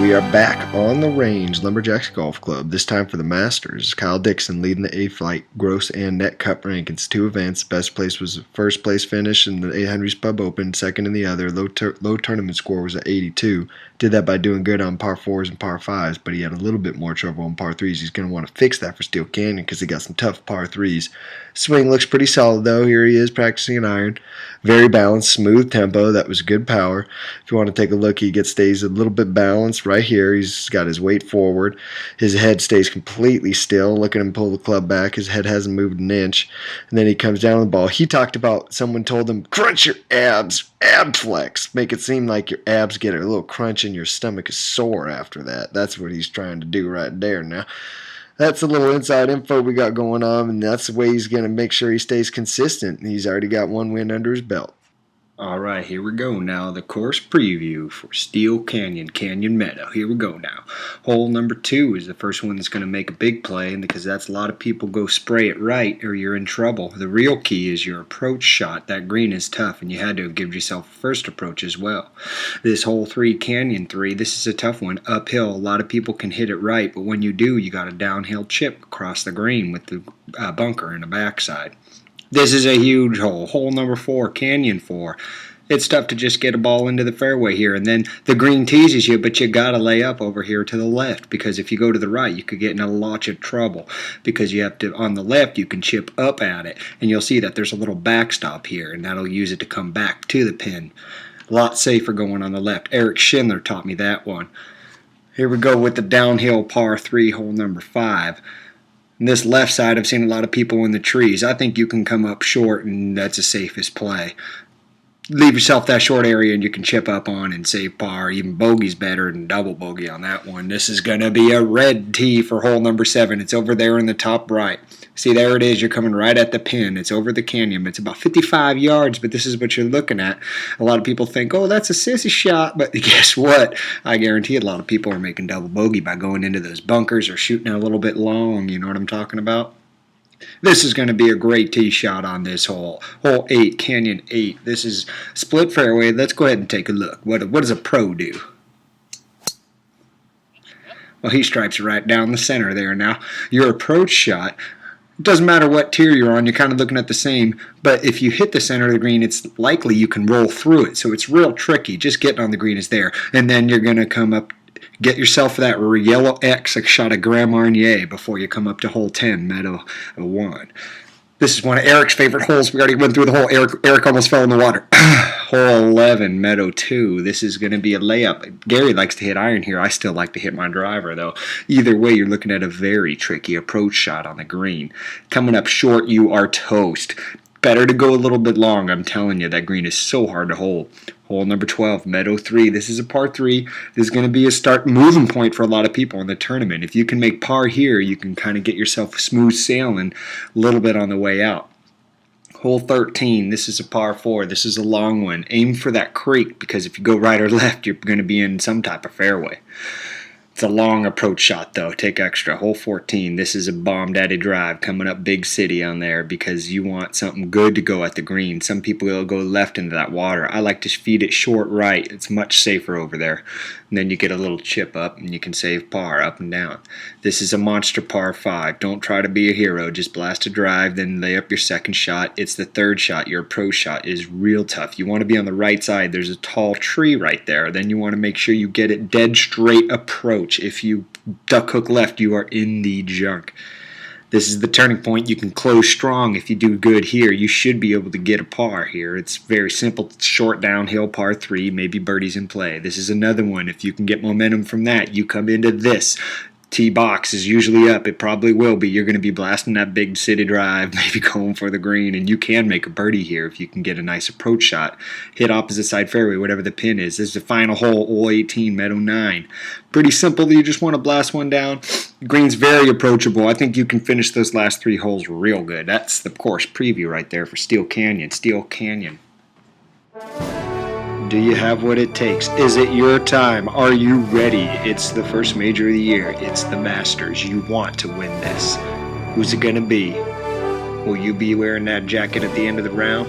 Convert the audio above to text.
we are back on the range, Lumberjacks Golf Club, this time for the Masters. Kyle Dixon leading the A-Flight gross and net cup rankings. 2 events. Best place was first place finish in the 800s Pub Open, second in the other. Low tournament score was at 82. Did that by doing good on par 4s and par 5s, but he had a little bit more trouble on par 3s. He's going to want to fix that for Steele Canyon because he got some tough par 3s. Swing looks pretty solid, though. Here he is practicing an iron. Very balanced, smooth tempo. That was good power. If you want to take a look, he stays a little bit balanced right here. He's got his weight forward. His head stays completely still. Look at him pull the club back. His head hasn't moved an inch. And then he comes down the ball. He talked about, someone told him, crunch your abs, ab flex. Make it seem like your abs get a little crunch and your stomach is sore after that. That's what he's trying to do right there now. That's a little inside info we got going on, and that's the way he's going to make sure he stays consistent. He's already got 1 win under his belt. All right, here we go now. The course preview for Steele Canyon Meadow. Here we go now. Hole number 2 is the first one that's going to make a big play, and because that's a lot of people go spray it right or you're in trouble. The real key is your approach shot. That green is tough, and you had to have given yourself a first approach as well. This hole 3, Canyon 3, this is a tough one. Uphill, a lot of people can hit it right, but when you do, you got a downhill chip across the green with the bunker in the backside. This is a huge hole. Hole number 4, Canyon 4. It's tough to just get a ball into the fairway here, and then the green teases you, but you got to lay up over here to the left, because if you go to the right, you could get in a lot of trouble, because you have to, on the left, you can chip up at it, and you'll see that there's a little backstop here, and that'll use it to come back to the pin. A lot safer going on the left. Eric Schindler taught me that one. Here we go with the downhill par 3, hole number 5. This left side, I've seen a lot of people in the trees. I think you can come up short, and that's the safest play. Leave yourself that short area, and you can chip up on and save par. Even bogey's better than double bogey on that one. This is going to be a red tee for hole number 7. It's over there in the top right. See, there it is. You're coming right at the pin. It's over the canyon. It's about 55 yards, but this is what you're looking at. A lot of people think, oh, that's a sissy shot, but guess what? I guarantee a lot of people are making double bogey by going into those bunkers or shooting a little bit long. You know what I'm talking about? This is going to be a great tee shot on this hole. Hole 8, Canyon 8. This is split fairway. Let's go ahead and take a look. What does a pro do? Well, he stripes right down the center there. Now, your approach shot, it doesn't matter what tier you're on, you're kind of looking at the same, but if you hit the center of the green, it's likely you can roll through it, so it's real tricky. Just getting on the green is there, and then you're going to come up, get yourself that yellow X, a shot of Grand Marnier before you come up to hole 10, Meadow 1. This is one of Eric's favorite holes. We already went through the hole. Eric almost fell in the water. Hole 11, Meadow 2. This is going to be a layup. Gary likes to hit iron here. I still like to hit my driver, though. Either way, you're looking at a very tricky approach shot on the green. Coming up short, you are toast. Better to go a little bit long. I'm telling you, that green is so hard to hold. Hole number 12, Meadow 3. This is a par 3. This is going to be a start moving point for a lot of people in the tournament. If you can make par here, you can kind of get yourself smooth sailing a little bit on the way out. Hole 13, this is a par 4. This is a long one. Aim for that creek, because if you go right or left, you're going to be in some type of fairway. It's a long approach shot, though. Take extra. Hole 14. This is a bomb daddy drive coming up big city on there because you want something good to go at the green. Some people will go left into that water. I like to feed it short right. It's much safer over there. And then you get a little chip up and you can save par up and down. This is a monster par 5. Don't try to be a hero. Just blast a drive, then lay up your second shot. It's the third shot. Your approach shot is real tough. You want to be on the right side. There's a tall tree right there. Then you want to make sure you get it dead straight approach. If you duck hook left, you are in the junk. This is the turning point. You can close strong. If you do good here, you should be able to get a par here. It's very simple. Short downhill par 3, maybe birdies in play. This is another one. If you can get momentum from that, you come into this. Tee box is usually up. It probably will be. You're going to be blasting that big city drive, maybe going for the green, and you can make a birdie here if you can get a nice approach shot. Hit opposite side fairway, whatever the pin is. This is the final hole, hole 18, Meadow 9. Pretty simple. You just want to blast one down. Green's very approachable. I think you can finish those last 3 holes real good. That's the course preview right there for Steele Canyon. Steele Canyon. Do you have what it takes? Is it your time? Are you ready? It's the first major of the year. It's the Masters. You want to win this. Who's it going to be? Will you be wearing that jacket at the end of the round?